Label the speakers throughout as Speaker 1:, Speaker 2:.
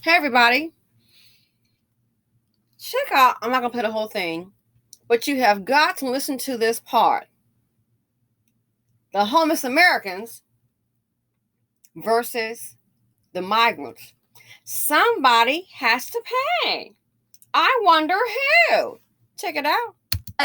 Speaker 1: Hey everybody, check out, I'm not going to play the whole thing, but you have got to listen to this part. The homeless Americans versus the migrants. Somebody has to pay. I wonder who. Check it out.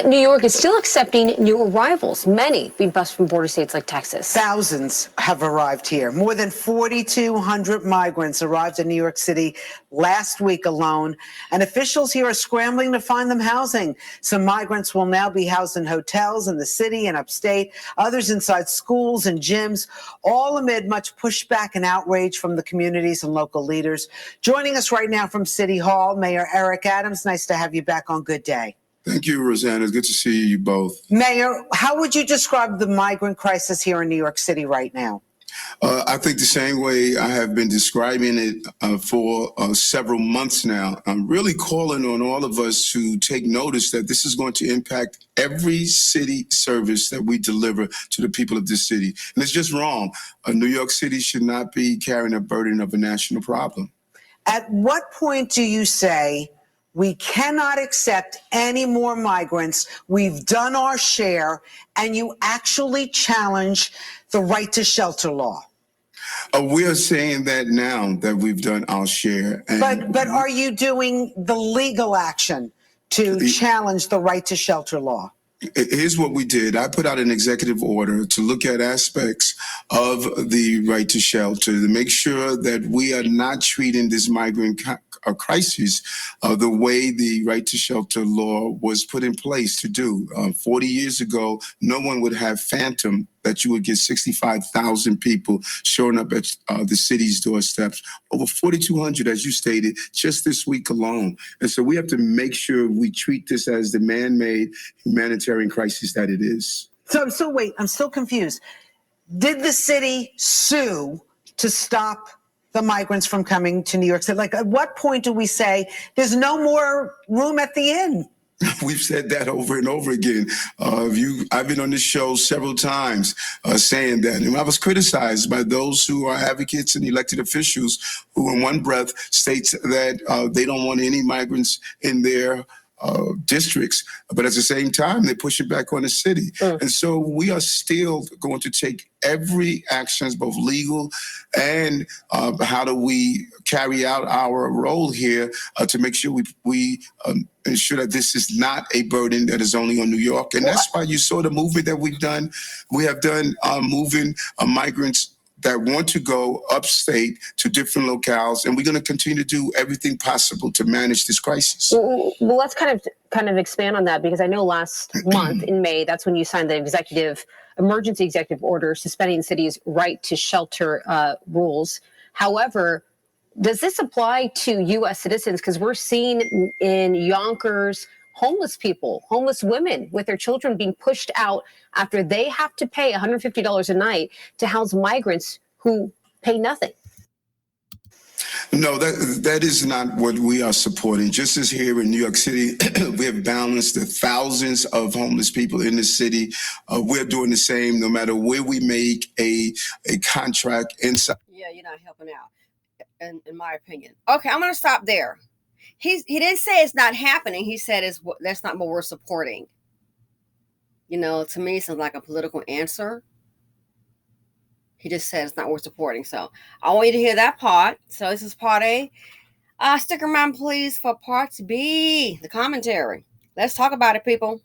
Speaker 2: New York is still accepting new arrivals, many being bused from border states like Texas.
Speaker 3: Thousands have arrived here. More than 4,200 migrants arrived in New York City last week alone, and officials here are scrambling to find them housing. Some migrants will now be housed in hotels in the city and upstate, others inside schools and gyms, all amid much pushback and outrage from the communities and local leaders. Joining us right now from City Hall, Mayor Eric Adams. Nice to have you back on Good Day.
Speaker 4: Thank you, Rosanna. It's good to see you both.
Speaker 3: Mayor, how would you describe the migrant crisis here in New York City right now?
Speaker 4: I think the same way I have been describing it for several months now. I'm really calling on all of us to take notice that this is going to impact every city service that we deliver to the people of this city. And it's just wrong. New York City should not be carrying a burden of a national problem.
Speaker 3: At what point do you say, we cannot accept any more migrants, we've done our share, and you actually challenge the right to shelter law?
Speaker 4: We are saying that now that we've done our share.
Speaker 3: But are you doing the legal action to challenge the right to shelter law?
Speaker 4: Here's what we did. I put out an executive order to look at aspects of the right to shelter to make sure that we are not treating this migrant crisis the way the right to shelter law was put in place to do. 40 years ago, no one would have phantom that you would get 65,000 people showing up at the city's doorsteps. Over 4,200, as you stated, just this week alone. And so we have to make sure we treat this as the man-made humanitarian crisis that it is.
Speaker 3: So I'm still confused. Did the city sue to stop the migrants from coming to New York City? Like, at what point do we say there's no more room at the inn?
Speaker 4: We've said that over and over again. I've been on this show several times saying that. And I was criticized by those who are advocates and elected officials who in one breath states that they don't want any migrants in their districts, but at the same time, they push it back on the city. And so we are still going to take every action, both legal and how do we carry out our role here to make sure we ensure that this is not a burden that is only on New York. And that's why you saw the movement that we've done. We have done moving migrants that want to go upstate to different locales, and we're going to continue to do everything possible to manage this crisis.
Speaker 2: Well, let's kind of expand on that, because I know last month in May, that's when you signed the emergency executive order suspending the city's right to shelter rules. However, does this apply to U.S. citizens? Because we're seeing in Yonkers homeless people, homeless women with their children being pushed out after they have to pay $150 a night to house migrants who pay nothing.
Speaker 4: No, that is not what we are supporting. Just as here in New York City, we have balanced the thousands of homeless people in the city. We're doing the same no matter where we make a contract inside.
Speaker 1: Yeah, you're not helping out, in my opinion. Okay, I'm going to stop there. He didn't say it's not happening. He said that's not what we're supporting. You know, to me, it sounds like a political answer. He just said it's not worth supporting. So I want you to hear that part. So this is part A. Stick around, please, for part B, the commentary. Let's talk about it, people.